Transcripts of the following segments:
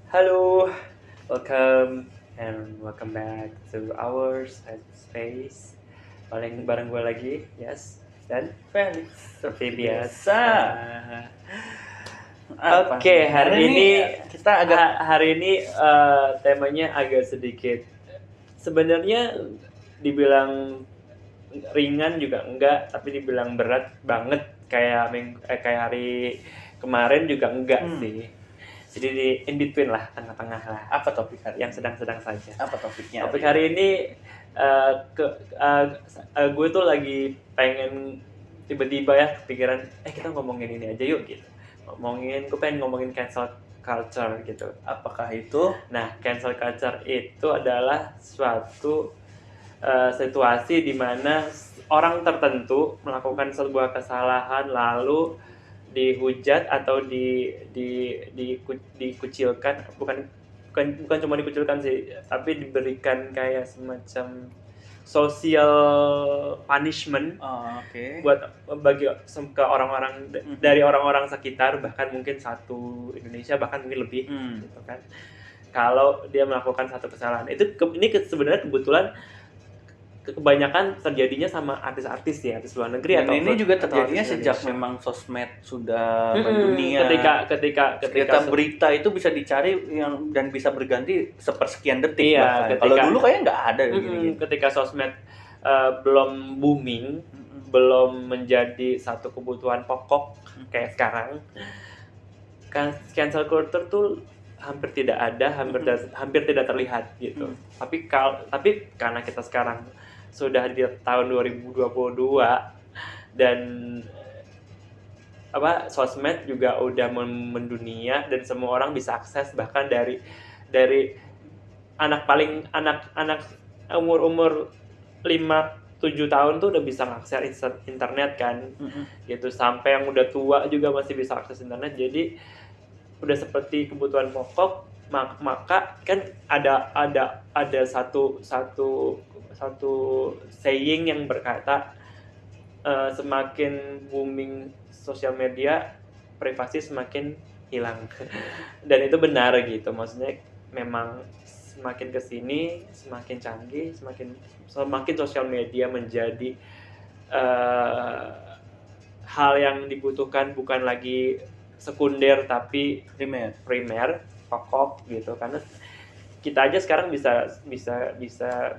Halo, welcome back to our space. Bareng gue lagi, yes, dan Felix seperti seperti biasa. Apa? Oke, hari ini kita agak hari ini temanya agak sedikit. Sebenarnya dibilang ringan juga enggak, tapi dibilang berat banget kayak hari kemarin juga enggak sih. Jadi di in between lah, tengah-tengah lah. apa topik hari Yang sedang-sedang saja. Apa topiknya? Topik hari ini gue tuh lagi pengen tiba-tiba ya kepikiran, kita ngomongin ini aja yuk gitu. Gue pengen ngomongin cancel culture gitu. Apakah itu? Nah, cancel culture itu adalah suatu situasi di mana orang tertentu melakukan sebuah kesalahan lalu dihujat atau dikucilkan, bukan cuma dikucilkan sih, tapi diberikan kayak semacam social punishment Oke. buat ke orang-orang dari orang-orang sekitar, bahkan mungkin satu Indonesia, bahkan mungkin lebih gitu kan, kalau dia melakukan satu kesalahan. Ini sebenarnya kebetulan kebanyakan terjadinya sama artis-artis ya, artis luar negeri. Dan atau ini juga atau terjadinya artis sejak Indonesia. memang sosmed sudah mendunia. Ketika berita itu bisa dicari dan bisa berganti sepersekian detik. Iya, kalau dulu kayaknya nggak ada gini-gini. ketika sosmed belum booming, belum menjadi satu kebutuhan pokok kayak sekarang, kan cancel culture tuh hampir tidak ada, hampir tidak terlihat gitu. Tapi karena kita sekarang sudah di tahun 2022 dan sosmed juga udah mendunia dan semua orang bisa akses, bahkan dari anak umur 5-7 tahun tuh udah bisa akses internet kan, gitu, sampai yang udah tua juga masih bisa akses internet. Jadi udah seperti kebutuhan pokok. Maka kan ada satu saying yang berkata, semakin booming sosial media, privasi semakin hilang. Dan itu benar gitu, maksudnya memang semakin kesini semakin canggih, semakin sosial media menjadi hal yang dibutuhkan, bukan lagi sekunder tapi primer, pokok gitu. Karena kita aja sekarang bisa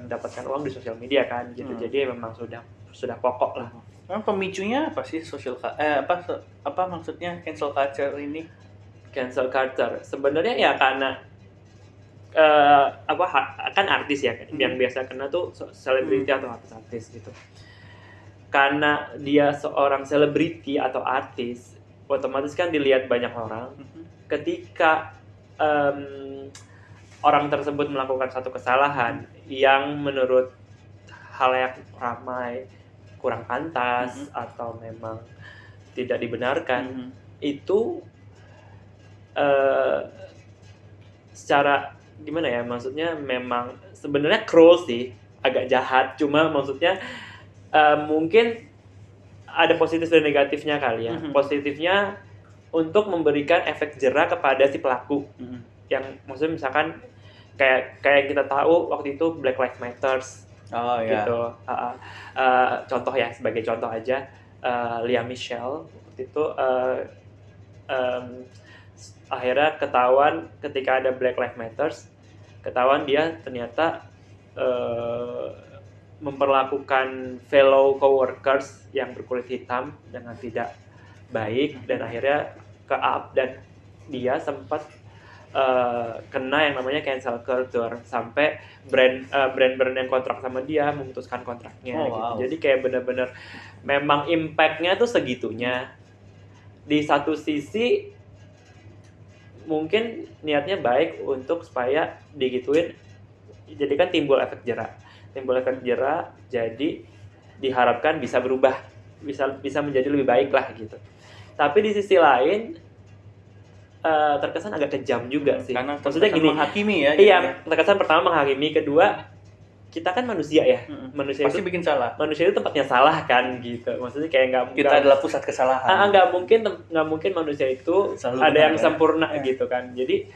mendapatkan uang di sosial media kan gitu. Jadi memang sudah pokok lah. Pemicunya apa sih apa maksudnya cancel culture ini? Cancel culture sebenarnya ya karena kan artis ya, yang biasa kena tuh selebriti atau artis gitu. Karena dia seorang selebriti atau artis, otomatis kan dilihat banyak orang. Ketika orang tersebut melakukan satu kesalahan yang menurut halayak ramai kurang pantas atau memang tidak dibenarkan, itu secara gimana ya, maksudnya memang sebenarnya cruel sih, agak jahat. Cuma maksudnya mungkin ada positif dan negatifnya kali ya. Positifnya untuk memberikan efek jera kepada si pelaku. Yang maksudnya misalkan kayak kita tahu waktu itu Black Lives Matter gitu. Contoh ya, sebagai contoh aja, Lea Michele waktu itu akhirnya ketahuan ketika ada Black Lives Matter, ketahuan dia ternyata memperlakukan fellow coworkers yang berkulit hitam dengan tidak baik, dan akhirnya ke-up dan dia sempat kena yang namanya cancel culture, sampai brand yang kontrak sama dia memutuskan kontraknya gitu. Jadi kayak benar-benar memang impact-nya tuh segitunya. Di satu sisi mungkin niatnya baik untuk supaya digituin, jadi kan timbul efek jera, jadi diharapkan bisa berubah, bisa menjadi lebih baik lah gitu. Tapi di sisi lain terkesan agak kejam juga sih. Karena maksudnya gini, menghakimi ya. Iya, terkesan pertama menghakimi, kedua kita kan manusia ya. Manusia pasti bikin salah. Manusia itu tempatnya salah kan gitu. Maksudnya kayak kita adalah pusat kesalahan. Nggak mungkin manusia itu selalu ada yang sempurna gitu kan. Jadi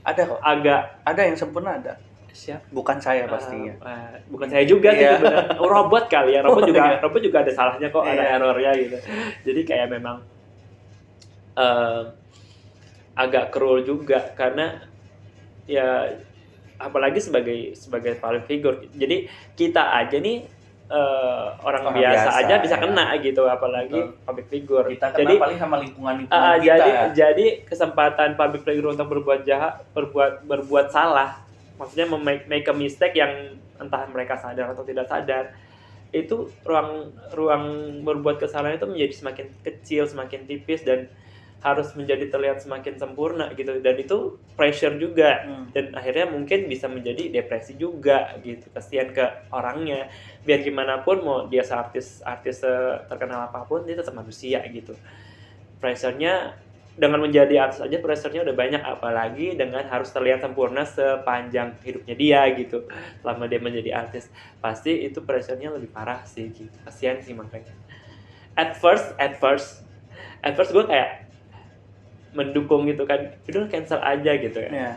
Ada kok. agak Ada yang sempurna ada. siap Bukan saya pastinya. bukan saya juga sih Iya. sebenarnya. Robot kali ya, robot juga Iya. robot juga ada salahnya kok, ada Iya. errornya gitu. Jadi kayak memang agak cruel juga karena ya apalagi sebagai public figure. Jadi kita aja nih orang biasa aja bisa ya. kena gitu, apalagi Betul. public figure. Kita Jadi kena paling sama lingkungan kita. jadi kesempatan public figure untuk berbuat jahat, berbuat salah, maksudnya make a mistake yang entah mereka sadar atau tidak sadar, itu ruang berbuat kesalahan itu menjadi semakin kecil, semakin tipis, dan harus menjadi terlihat semakin sempurna gitu, dan itu pressure juga, dan akhirnya mungkin bisa menjadi depresi juga gitu. Kasihan ke orangnya, biar gimana pun mau dia artis terkenal apapun, dia tetap manusia gitu. Pressure-nya dengan menjadi artis aja pressure-nya udah banyak, apalagi dengan harus terlihat sempurna sepanjang hidupnya dia gitu. Selama dia menjadi artis, pasti itu pressure-nya lebih parah sih gitu. Kasihan sih makanya. At first gue kayak mendukung gitu kan, udah cancel aja gitu ya. Yeah.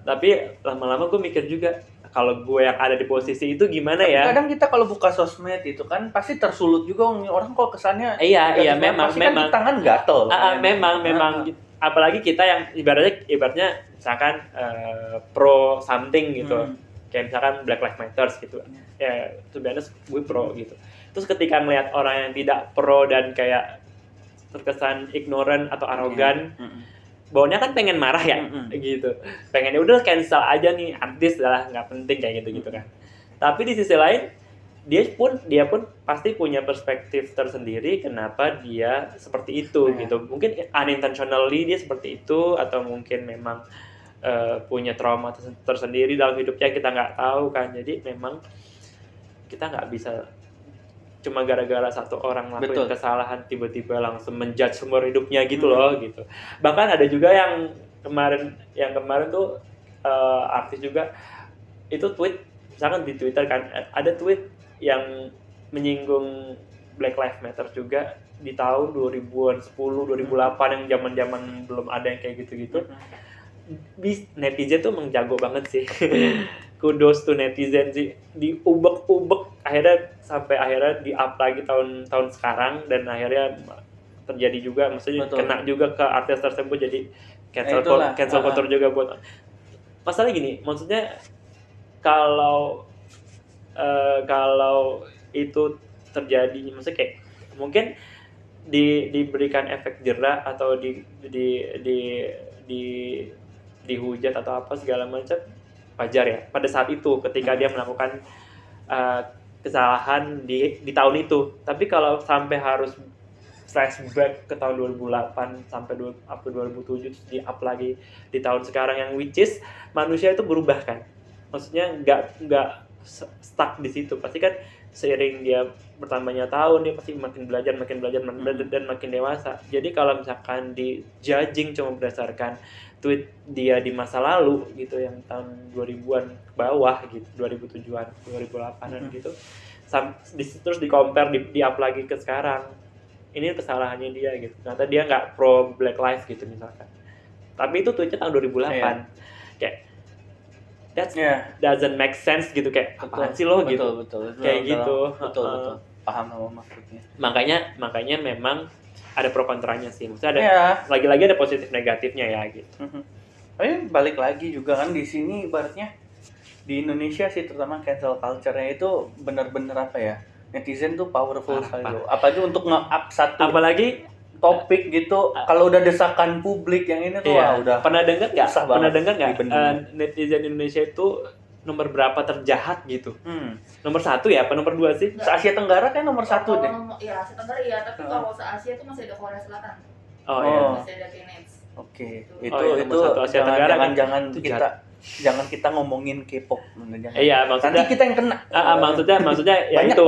Tapi lama-lama gue mikir juga, kalau gue yang ada di posisi itu gimana ya? Kadang kita kalau buka sosmed itu kan pasti tersulut juga orang kok kesannya. Iya memang. Kan tangan gatel. Memang. Apalagi kita yang ibaratnya misalkan pro something gitu, kayak misalkan Black Lives Matter gitu. Ya, sebenarnya gue pro gitu. Terus ketika melihat orang yang tidak pro dan kayak terkesan ignorant atau arogan, bawahnya kan pengen marah ya, gitu. Pengennya udah cancel aja nih artis lah, nggak penting kayak gitu kan. Tapi di sisi lain dia pun pasti punya perspektif tersendiri kenapa dia seperti itu gitu. Mungkin unintentionally dia seperti itu, atau mungkin memang punya trauma tersendiri dalam hidupnya, kita nggak tahu kan. Jadi memang kita nggak bisa cuma gara-gara satu orang ngelakuin kesalahan tiba-tiba langsung menjudge seumur hidupnya gitu loh gitu. Bahkan ada juga yang kemarin tuh artis juga itu tweet, misalkan di Twitter kan ada tweet yang menyinggung Black Lives Matter juga di tahun 2010, 2008 yang zaman-zaman belum ada yang kayak gitu-gitu. Netizen tuh menjago banget sih. Kudos to netizen sih, diubek-ubek sampai akhirnya di-up lagi tahun Nah, sekarang, dan akhirnya terjadi juga, maksudnya kena juga ke artis tersebut, jadi cancel culture juga buat. Masalah gini, maksudnya kalau itu terjadi, maksudnya kayak mungkin diberikan efek jera atau dihujat atau apa segala macam, wajar ya pada saat itu ketika dia melakukan kesalahan di tahun itu. Tapi kalau sampai harus flashback ke tahun 2008 sampai 2007 terus di-up lagi di tahun sekarang, yang which is manusia itu berubah kan. Maksudnya nggak stuck di situ. Pasti kan seiring dia bertambahnya tahun, dia pasti makin belajar dan makin dewasa. Jadi kalau misalkan di judging cuma berdasarkan tweet dia di masa lalu gitu, yang tahun 2000-an ke bawah gitu, 2007-an, 2008-an gitu, terus di-compare, di-up lagi ke sekarang, ini kesalahannya dia gitu. Ternyata dia nggak pro Black Lives gitu misalkan, tapi itu tweetnya tahun 2008. Kayak that doesn't make sense gitu, kayak apaan sih lo gitu. Kayak gitu. Betul. Paham sama maksudnya. Makanya memang ada pro kontranya sih. Maksudnya lagi-lagi ada positif negatifnya ya gitu. Tapi balik lagi juga kan di sini ibaratnya di Indonesia sih, terutama cancel culture-nya itu benar-benar apa ya? Netizen tuh powerful sekali loh. Apalagi untuk nge-up satu topik gitu, kalau udah desakan publik yang ini tuh udah. Pernah dengar nggak netizen Indonesia itu nomor berapa terjahat gitu? Nomor 1 ya, apa nomor 2 sih? Se-Asia Tenggara kan nomor 1 deh. Iya, Asia Tenggara iya, tapi kalau se-Asia itu masih ada Korea Selatan. Masih ada Teenage. Oke. Itu Asia Tenggara. Jangan kita ngomongin K-pop. Iya, maksudnya nanti kita yang kena. Maksudnya ya itu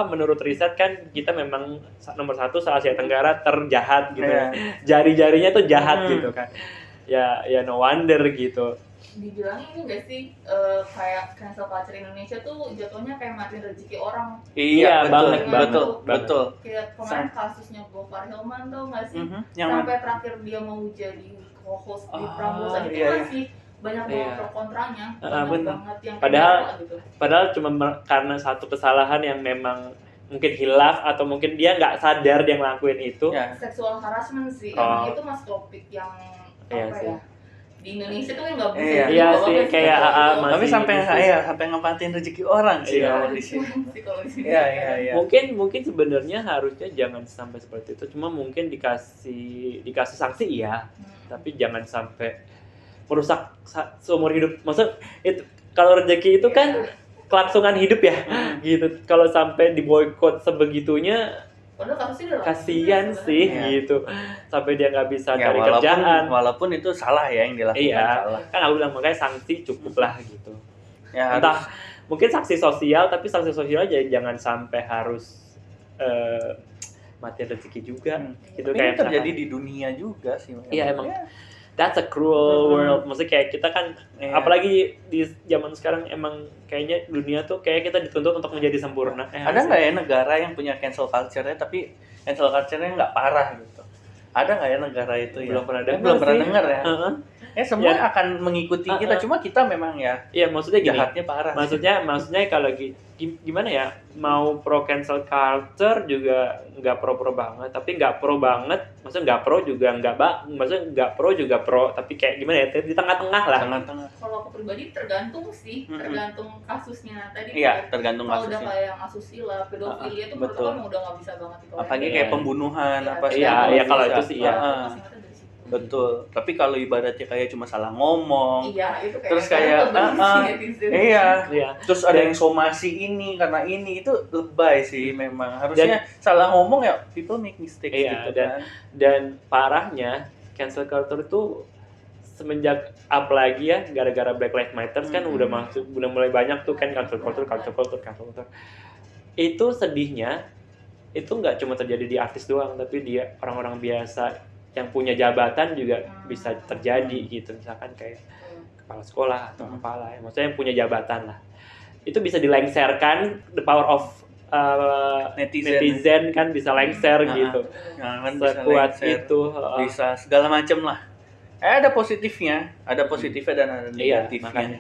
menurut riset kan kita memang nomor 1 se-Asia Tenggara terjahat gitu. Jari-jarinya tuh jahat gitu kan. Ya no wonder gitu. dibilangnya ini nggak sih kayak cancel culture Indonesia tuh jatuhnya kayak matiin rezeki orang. Iya, betul. Kayak kemarin kasusnya Gofar Hilman tuh nggak sih? Yang sampai terakhir dia mau jadi co-host di Prambors aja itu masih banyak banget pro kontranya, banyak banget yang padahal cuma karena satu kesalahan yang memang mungkin hilaf atau mungkin dia nggak sadar dia ngelakuin itu. Seksual harassment sih, emang itu mas topik yang ya di Indonesia tuh kan nggak bisa. Iya sih, kayak tapi sampai ngempatin rezeki orang sih kalau di sini. Iya. Mungkin sebenarnya harusnya jangan sampai seperti itu. Cuma mungkin dikasih sanksi tapi jangan sampai merusak seumur hidup. Maksud itu kalau rezeki itu kan kelangsungan hidup ya, gitu. Kalau sampai diboykot sebegitunya, kasian sih gitu, sampai dia nggak bisa cari kerjaan. Walaupun itu salah ya yang dilakukan. Salah. Kan aku bilang makanya sanksi cukup lah gitu. Entah mungkin sanksi sosial, tapi sanksi sosial aja jangan sampai harus mati rezeki juga. Gitu kayak terjadi di dunia juga sih. Iya emang. That's a cruel world. Maksudnya kayak kita kan, apalagi di zaman sekarang emang kayaknya dunia tuh kayak kita dituntut untuk menjadi sempurna. Ada nggak ya negara yang punya cancel culture-nya tapi cancel culture-nya nggak parah gitu? Ada nggak ya negara itu belum pernah dengar ya? Semua akan mengikuti kita, cuma kita memang maksudnya gini, jahatnya parah. Maksudnya kalau gimana ya, mau pro cancel culture juga nggak pro banget, tapi nggak pro banget, maksudnya nggak pro juga maksudnya nggak pro juga pro, tapi kayak gimana ya, di tengah-tengah lah. Kalau aku pribadi tergantung sih, tergantung kasusnya tadi. Iya, tergantung kasusnya. Kalau udah kayak asusila, pedofilia itu menurut aku udah nggak bisa banget itu. Apalagi kayak pembunuhan sih. Iya, kalau itu sih Betul, tapi kalau ibaratnya kayak cuma salah ngomong, itu terus kayak terus ada yang somasi ini karena ini, itu lebay sih memang. Harusnya salah ngomong people make mistake gitu kan. Dan parahnya cancel culture itu semenjak apalagi ya gara-gara Black Lives Matter kan udah mulai banyak tuh kan cancel culture. Itu sedihnya itu nggak cuma terjadi di artis doang, tapi di orang-orang biasa yang punya jabatan juga bisa terjadi gitu, misalkan kayak kepala sekolah atau apalah, maksudnya yang punya jabatan lah, itu bisa dilengserkan, the power of netizen kan bisa lengser gitu, sekuat itu, bisa segala macam lah. Ada positifnya dan ada negatifnya.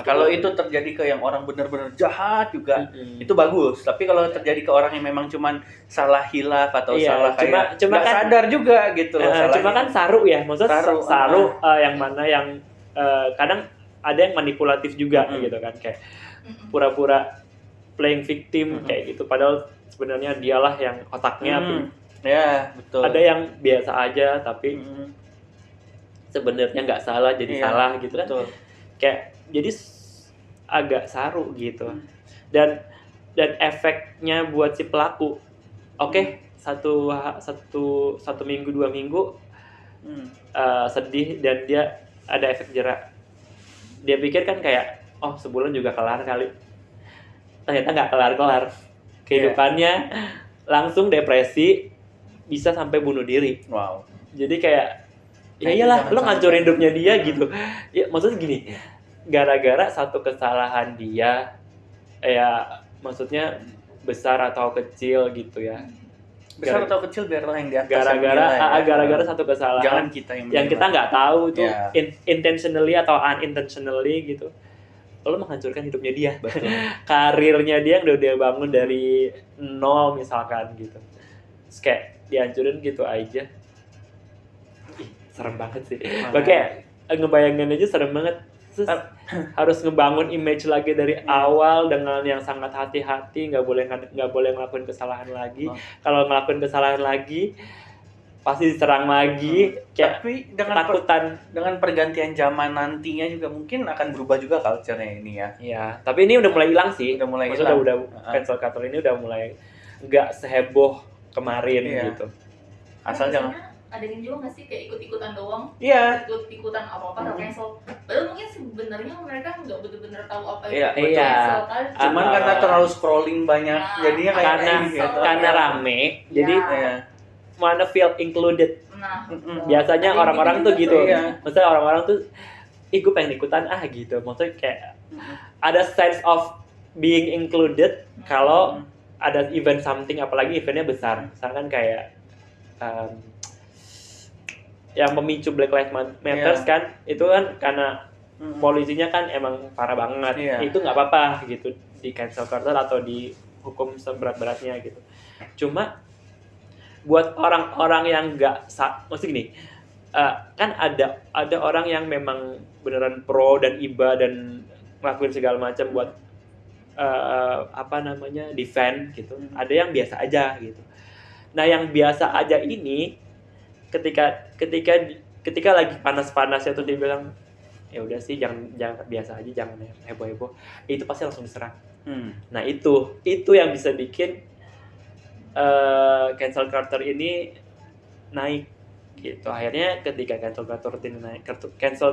Kalau itu terjadi ke yang orang benar-benar jahat juga, itu bagus. Tapi kalau terjadi ke orang yang memang cuman salah hilaf atau salah kayak nggak kan, sadar juga gitu loh. Cuma kan saru ya, maksudnya saru yang mana yang kadang ada yang manipulatif juga gitu kan, kayak pura-pura playing victim kayak gitu. Padahal sebenarnya dialah yang otaknya. Betul. Ada yang biasa aja tapi sebenarnya nggak salah jadi salah gitu kan. Betul. Kayak jadi agak saru gitu. Dan efeknya buat si pelaku satu minggu 2 minggu sedih, dan dia ada efek jerak. Dia pikir kan kayak sebulan juga kelar kali, ternyata nggak kelar kehidupannya. Langsung depresi, bisa sampai bunuh diri. Wow. Jadi kayak ya iyalah, lo ngancurin hidupnya dia gitu. Ya maksudnya gini, gara-gara satu kesalahan dia, maksudnya besar atau kecil gitu ya. Besar atau kecil biarlah yang di atas. Gara-gara satu kesalahan. Jangan kita yang kita nggak tahu itu intentionally atau unintentionally gitu. Lo menghancurkan hidupnya dia. Betul. Karirnya dia yang udah dia bangun dari nol misalkan gitu. Terus kayak dihancurin gitu aja. Serem banget sih. Kayak ngebayangin aja serem banget. Terus harus ngebangun image lagi dari awal dengan yang sangat hati-hati, nggak boleh ngelakuin kesalahan lagi. Kalau ngelakuin kesalahan lagi pasti diserang lagi. Tapi dengan pergantian zaman nantinya juga mungkin akan berubah juga culture-nya ini ya. Iya, tapi ini udah mulai hilang sih. Maksudnya udah cancel culture ini udah mulai nggak seheboh kemarin gitu. Asal jangan ada yang juga nggak sih kayak ikut-ikutan doang, ikut-ikutan apa-apa cancel. Padahal mungkin sebenarnya mereka nggak benar-benar tahu apa itu cancel kan. Cuman karena terlalu scrolling banyak, jadinya kayak karena rame, jadi wanna feel included. Biasanya orang-orang tuh gitu. Maksudnya orang-orang tuh gue pengen ikutan gitu. Maksudnya kayak ada sense of being included kalau ada event something, apalagi eventnya besar. Misalkan kayak yang memicu Black Lives Matter kan, itu kan karena polisinya kan emang parah banget. Itu nggak apa-apa gitu di cancel culture atau di hukum seberat-beratnya gitu. Cuma buat orang-orang yang nggak, maksudnya gini, kan ada orang yang memang beneran pro dan iba dan ngelakuin segala macam buat defend gitu. Ada yang biasa aja gitu. Nah, yang biasa aja ini ketika lagi panas-panasnya tuh dia bilang ya udah sih jangan biasa aja, jangan heboh-heboh, itu pasti langsung diserang. Nah, itu yang bisa bikin cancel culture ini naik gitu. Akhirnya ketika cancel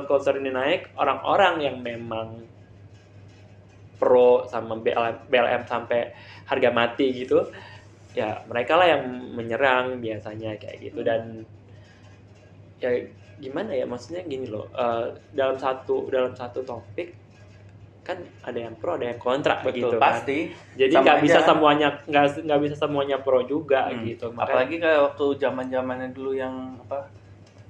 culture ini naik, orang-orang yang memang pro sama BLM sampai harga mati gitu, ya mereka lah yang menyerang biasanya kayak gitu. Dan ya gimana ya, maksudnya gini loh, dalam satu topik kan ada yang pro ada yang kontra. Betul, gitu pasti kan. Jadi nggak bisa semuanya pro juga gitu. Apalagi kayak waktu zaman-zamannya dulu yang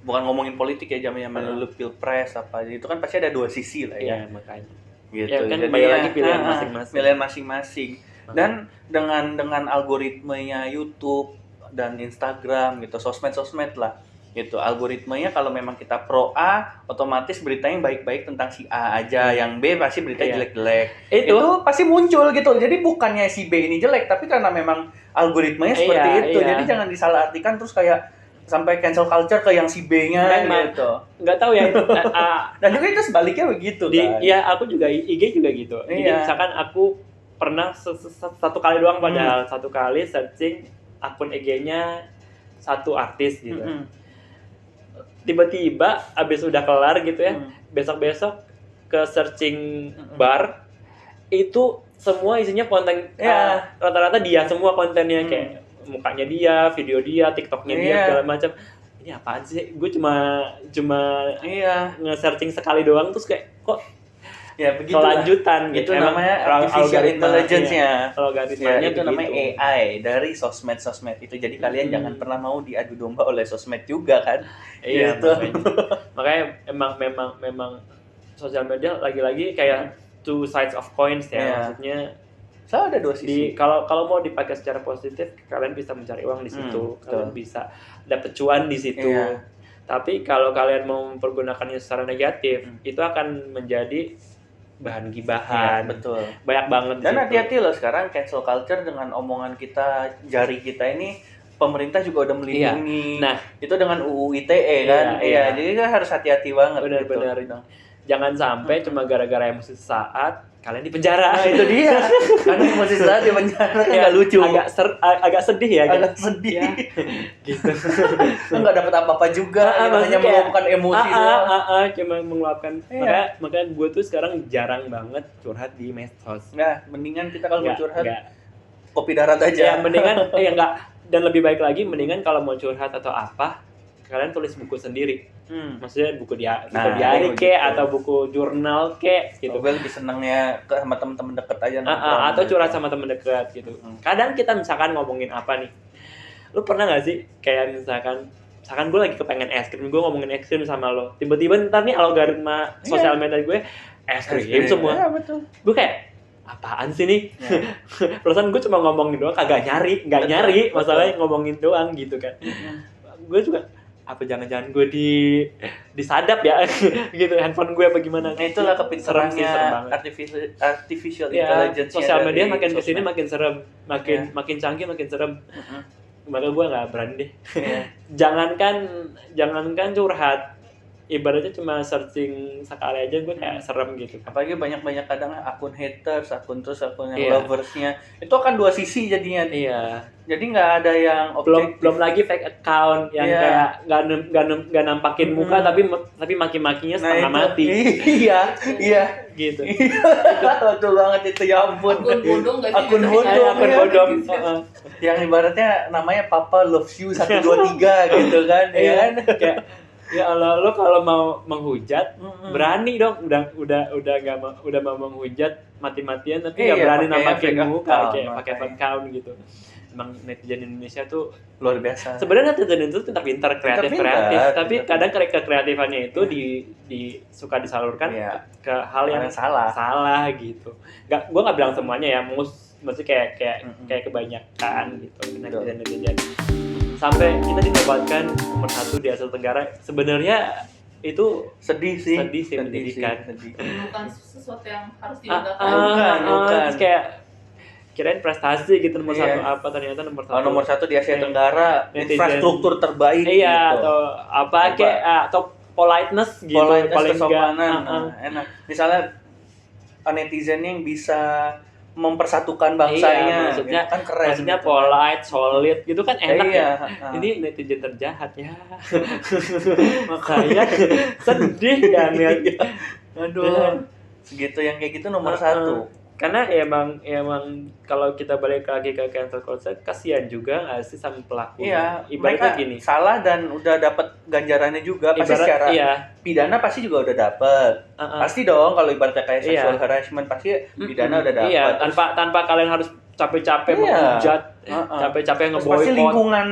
bukan ngomongin politik ya, zaman-zaman dulu pilpres itu kan pasti ada dua sisi lah ya. Iya, makanya gitu. Ya kan, jadi lagi pilihan masing-masing. Dan dengan algoritmenya YouTube dan Instagram gitu, sosmed lah gitu, algoritmenya kalau memang kita pro A, otomatis beritanya baik-baik tentang si A aja, yang B pasti berita jelek-jelek. Itu pasti muncul gitu. Jadi bukannya si B ini jelek, tapi karena memang algoritmanya seperti itu. Jadi jangan disalahartikan terus kayak sampai cancel culture ke yang si B-nya gitu. Nggak tahu ya. Dan juga itu sebaliknya begitu kan. Iya, aku juga IG juga gitu. Jadi misalkan aku pernah satu kali doang, padahal satu kali searching akun IG-nya satu artis gitu. Tiba-tiba abis udah kelar gitu ya, besok-besok ke searching bar, itu semua isinya konten rata-rata dia semua kontennya, kayak mukanya dia, video dia, TikToknya dia, segala macam. Ini apaan sih? Gue cuma nge-searching sekali doang terus kayak kok kelanjutan gitu. Itu emang namanya artificial intelligence-nya. Algoritmanya itu namanya AI dari sosmed itu. Jadi kalian jangan pernah mau diadu domba oleh sosmed juga kan. Iya, gitu. Makanya memang sosial media lagi-lagi kayak two sides of coins ya. Maksudnya ada dua sisi. Kalau mau dipakai secara positif, kalian bisa mencari uang di situ. Kalian bisa dapet cuan di situ. Tapi kalau kalian mau mempergunakannya secara negatif, itu akan menjadi bahan gibahan. Betul. Banyak banget. Dan hati-hati loh sekarang cancel culture dengan omongan kita, jari kita ini, pemerintah juga udah melindungi. Nah, itu dengan UU ITE kan. Iya. Jadi kan harus hati-hati banget. Benar-benar. Gitu. Jangan sampai cuma gara-gara emosi sesaat kalian di penjara. Nah, itu dia. Kan emosi sesaat di penjara kan enggak lucu. Agak sedih ya. Agak sedih. Ya. Gitu. Enggak dapat apa-apa juga, hanya meluapkan emosi doang. Cuma mengeluapkan. Makanya gue tuh sekarang jarang banget curhat di medsos. Nah, mendingan kita kalau mau curhat kopi darat aja. Ya, mendingan dan lebih baik lagi, mendingan kalau mau curhat atau apa, kalian tulis buku sendiri. Maksudnya buku diary atau buku jurnal gitu. Gue lebih senangnya sama teman-teman deket aja. Atau curhat sama teman dekat gitu. Kadang kita misalkan ngomongin apa nih, lu pernah nggak sih kayak misalkan gue lagi kepengen es krim, gue ngomongin es krim sama lo, tiba-tiba ntar nih algoritma sosial media gue es krim semua. Iya, betul. Gue kayak apaan sih nih? Perasaan gue cuma ngomongin doang, nggak nyari, masalahnya ngomongin doang gitu kan. Gue juga apa jangan-jangan gue disadap ya gitu handphone gue apa gimana. Nah, itulah kepintarannya artificial intelligence. Sosial media makin kesini makin serem, makin canggih makin serem. Maka gue nggak berani deh. Jangankan curhat, ibaratnya cuma searching sekali aja gue kayak serem gitu. Apalagi banyak kadang akun haters, akun yang loversnya itu akan dua sisi jadinya. Jadi nggak ada yang belum lagi fake account yang kayak nggak nampakin muka tapi maki-makinya setengah mati. Iya gitu. Betul banget itu, ya ampun. Akun bodong. Yang ibaratnya namanya Papa loves you 123 gitu kan. Kayak Ya Allah, lo kalau mau menghujat berani dong, udah mau menghujat mati-matian tapi nggak berani nampakin muka kayak pakai account gitu. Emang netizen Indonesia tuh luar biasa. Sebenarnya netizen itu pintar kreatif, tapi kadang kreatifannya itu suka disalurkan ke hal yang salah gitu. Gue nggak bilang semuanya ya, maksudnya kayak kebanyakan gitu netizen. Sampai kita dinobatkan nomor 1 di Asia Tenggara, sebenarnya itu sedih sih menyedihkan. Bukan sesuatu yang harus dibanggakan. Bukan. Kayak kirain prestasi gitu nomor 1 apa, ternyata nomor 1. Nomor 1 di Asia Tenggara, infrastruktur terbaik gitu. Atau apa kayak atau politeness gitu, paling kesopanan. Enak. Misalnya netizennya yang bisa mempersatukan bangsanya, maksudnya kan keren. Maksudnya gitu. Polite, solid gitu kan enak ya. Ini netizen terjahat ya. Makanya sedih kan lihat. Aduh. Segitu yang kayak gitu nomor 1. Karena emang kalau kita balik lagi ke cancel culture, kasihan juga nggak sih sama pelaku. Ibaratnya gini, salah dan udah dapat ganjarannya juga. Pasti secara pidana pasti juga udah dapat. Pasti dong kalau ibaratnya kayak sexual harassment pasti pidana udah dapat. Tanpa kalian harus capek-capek menghujat, capek-capek ngeboikot. Pasti lingkungan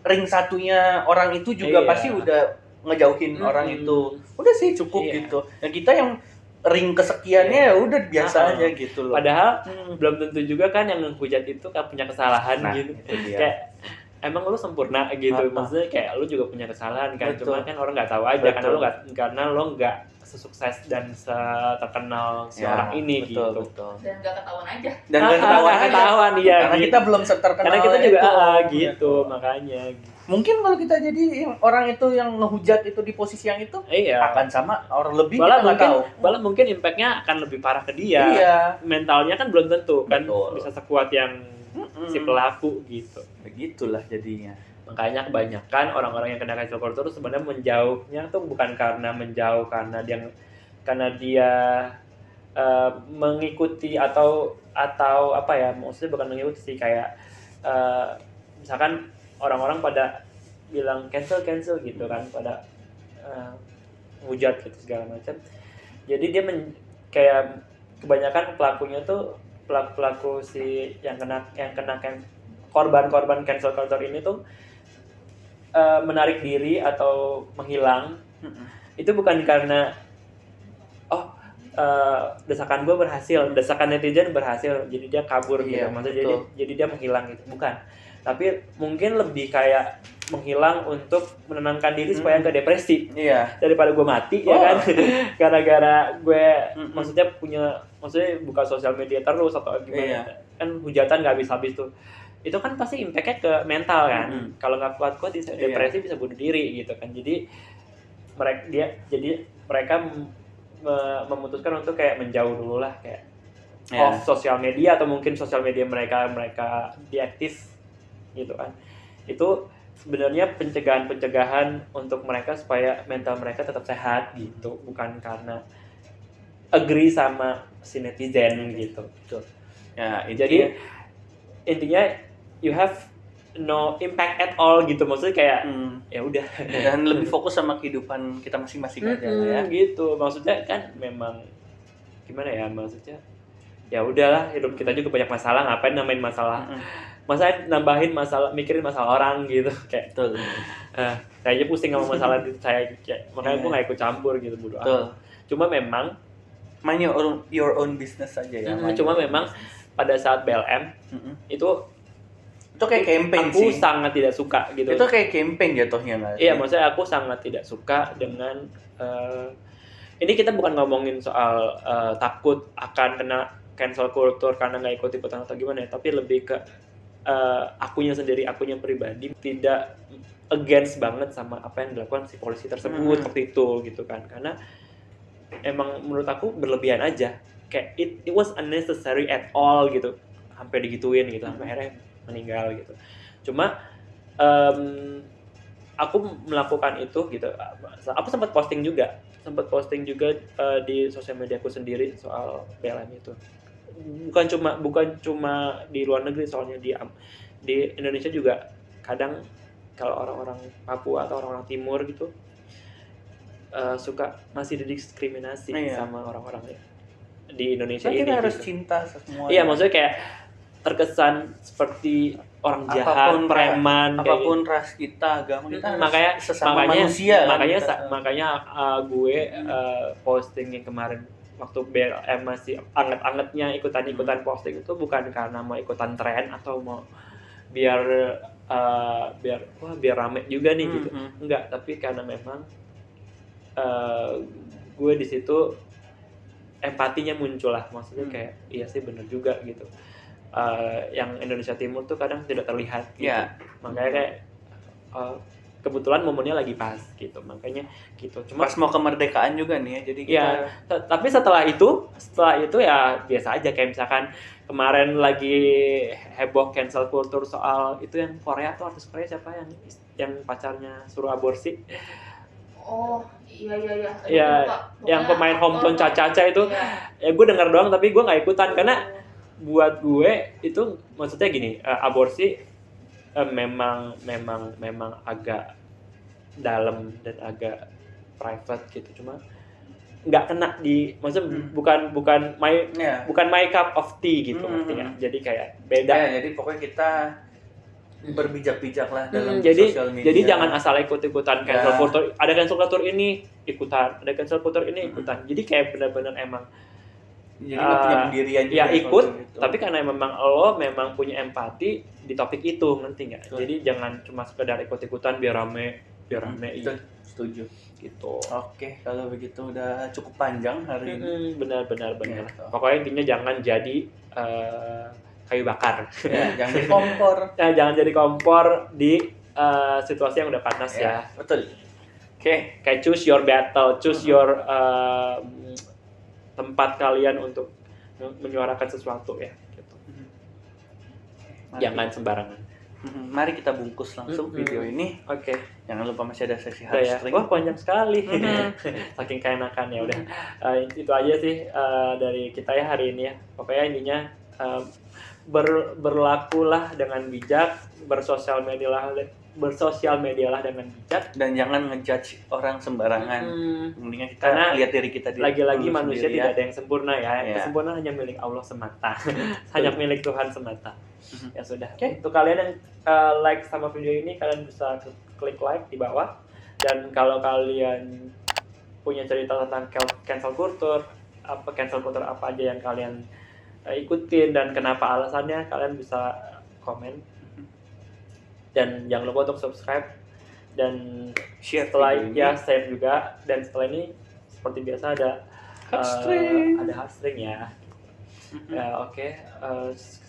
ring satunya orang itu juga pasti udah ngejauhin orang itu. Udah sih cukup gitu. Yang kita yang ring kesekiannya ya udah biasa aja gitu loh. Padahal belum tentu juga kan yang menghujat itu kan punya kesalahan gitu. Kayak emang lu sempurna gitu. Maksudnya kayak lu juga punya kesalahan kan. Cuma kan orang nggak tahu aja karena lo nggak sesukses dan terkenal si orang ini gitu. Dan nggak ketahuan aja. Dan nggak ketahuan iya. Karena kita belum terkenal. Karena kita juga gitu makanya. Mungkin kalau kita jadi orang itu yang ngehujat itu di posisi yang itu akan sama orang lebih malah mungkin impact-nya akan lebih parah ke dia. Mentalnya kan belum tentu kan bisa sekuat yang si pelaku gitu. Begitulah jadinya. Makanya kebanyakan orang-orang yang kena cancel culture sebenarnya menjauhnya tuh bukan karena dia mengikuti atau apa ya, maksudnya bukan mengikuti sih, kayak misalkan orang-orang pada bilang cancel gitu kan, pada hujat gitu segala macam. Jadi dia kayak kebanyakan pelakunya tuh pelaku si yang kena korban cancel culture ini tuh menarik diri atau menghilang. Itu bukan karena desakan gue berhasil, desakan netizen berhasil, jadi dia kabur gitu. Maksudnya jadi dia menghilang gitu, bukan. Tapi mungkin lebih kayak menghilang untuk menenangkan diri supaya nggak depresi. Daripada gue mati ya kan. Gara-gara gue maksudnya buka sosial media terus atau gimana. Kan hujatan nggak habis-habis tuh. Itu kan pasti impact-nya ke mental kan. Kalau nggak kuat bisa depresi, bisa bunuh diri gitu kan. Jadi mereka memutuskan untuk kayak menjauh dulu lah, kayak off sosial media, atau mungkin sosial media mereka deaktif gitu kan. Itu sebenarnya pencegahan untuk mereka supaya mental mereka tetap sehat gitu, bukan karena agree sama si netizen gitu. Jadi intinya you have no impact at all gitu, maksudnya kayak ya udah, dan lebih fokus sama kehidupan kita masing-masing aja ya gitu. Maksudnya kan memang gimana ya, maksudnya ya udahlah, hidup kita juga banyak masalah, ngapain namain masalah. Masa nambahin masalah, mikirin masalah orang gitu, kayak saya aja pusing sama masalah itu saya, kayak makanya gue nggak ikut campur gitu, bodo amat. Cuma memang mind your own business aja ya. Cuma memang pada saat BLM itu kayak campaign sih. Aku sangat tidak suka gitu. Itu kayak campaign jatuhnya nggak? Iya, maksudnya aku sangat tidak suka dengan ini kita bukan ngomongin soal takut akan kena cancel culture karena nggak ikut-ikutan atau gimana ya, tapi lebih ke akunya pribadi tidak against banget sama apa yang dilakukan si polisi tersebut waktu itu gitu kan, karena emang menurut aku berlebihan aja, kayak it was unnecessary at all gitu, sampai digituin gitu, sampai akhirnya meninggal gitu. Cuma aku melakukan itu gitu, aku sempat posting juga di sosial media aku sendiri soal BLM itu. Bukan cuma di luar negeri, soalnya di Indonesia juga kadang kalau orang-orang Papua atau orang-orang timur gitu suka masih didiskriminasi sama orang-orang di Indonesia ini. Kita harus gitu. cinta semua. Iya, maksudnya kayak terkesan seperti orang jahat, preman, apapun gitu. Ras kita, agama kita, makanya manusia. Makanya gue posting yang kemarin waktu BLM masih anget-angetnya ikutan posting itu bukan karena mau ikutan tren atau mau biar rame juga nih gitu. Enggak, tapi karena memang gue di situ empatinya muncul lah, maksudnya kayak iya sih bener juga gitu. Yang Indonesia Timur tuh kadang tidak terlihat gitu. Makanya kayak kebetulan momennya lagi pas gitu, makanya gitu. Cuma pas mau kemerdekaan juga nih ya, jadi kita tapi setelah itu ya biasa aja, kayak misalkan kemarin lagi heboh cancel culture soal itu yang Korea tuh, artis Korea siapa yang pacarnya suruh aborsi. Oh iya. Ya, yang pemain hometown Caca itu ya gue dengar doang tapi gue nggak ikutan karena buat gue itu maksudnya gini, aborsi memang agak dalam dan agak private gitu, cuma nggak kena di, maksudnya bukan my cup of tea gitu, ngerti nggak? Jadi kayak beda. Jadi pokoknya kita berbijak-bijak lah dalam sosial media. Jadi jangan asal ikut-ikutan cancel culture. Ada cancel culture ini ikutan, ada cancel culture ini ikutan. Jadi kayak benar-benar emang jadi punya pendirian juga. Ya ikut, gitu. Tapi karena memang lo punya empati di topik itu, ngerti nggak? Jadi jangan cuma sekedar ikut-ikutan biar rame. Setuju. Gitu. Oke, kalau begitu udah cukup panjang hari ini. Benar. Gitu. Pokoknya intinya jangan jadi kayu bakar. Jangan jadi kompor. Jangan jadi kompor di situasi yang udah panas ya. Betul. Oke, kayak choose your battle, choose your tempat kalian untuk menyuarakan sesuatu ya. Gitu. Jangan sembarangan. Mari kita bungkus langsung video ini. Oke. Jangan lupa masih ada sesi heartstring. Wah, panjang sekali. Saking keenakan ya udah. Itu aja sih dari kita ya hari ini ya. Pokoknya intinya berlakulah dengan bijak, bersosial medialah dengan bijak, dan jangan ngejudge orang sembarangan. Mendingan kita lihat diri kita lagi-lagi manusia tidak ada yang sempurna ya. Kesempurnaan hanya milik Allah semata. Hanya milik Tuhan semata. Ya sudah. Untuk kalian yang like sama video ini, kalian bisa klik like di bawah. Dan kalau kalian punya cerita tentang cancel culture apa aja yang kalian ikutin dan kenapa alasannya, kalian bisa komen. Dan jangan lupa untuk subscribe dan share share juga. Dan setelah ini seperti biasa ada heartstring ya. Oke.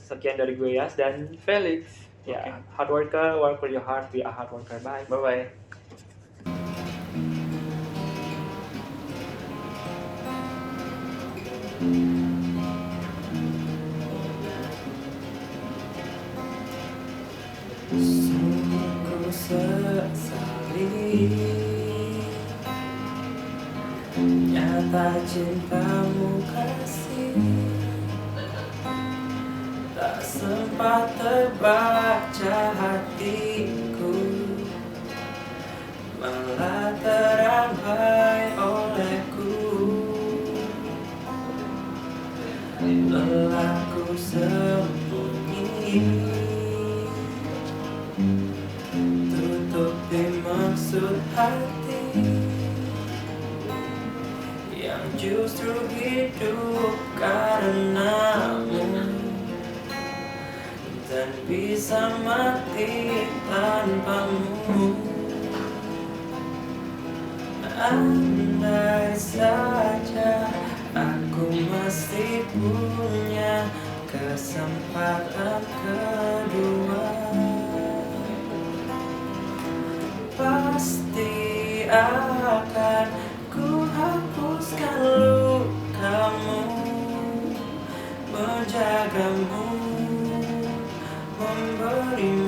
Sekian dari gue Yas dan Felix. Ya, hard worker, work for your heart, be a hard worker. Bye. Bye. Sungguh sesali nyata cintamu kasih, tak sempat terbaca hatiku, malah terambai olehku. Lelahku sembunyi, tutupi maksud hati yang justru hidup karenamu, dan bisa mati tanpamu. Andai saja aku masih punya kesempatan kedua, pasti akan ku hapuskan lukamu, menjagamu, memberimu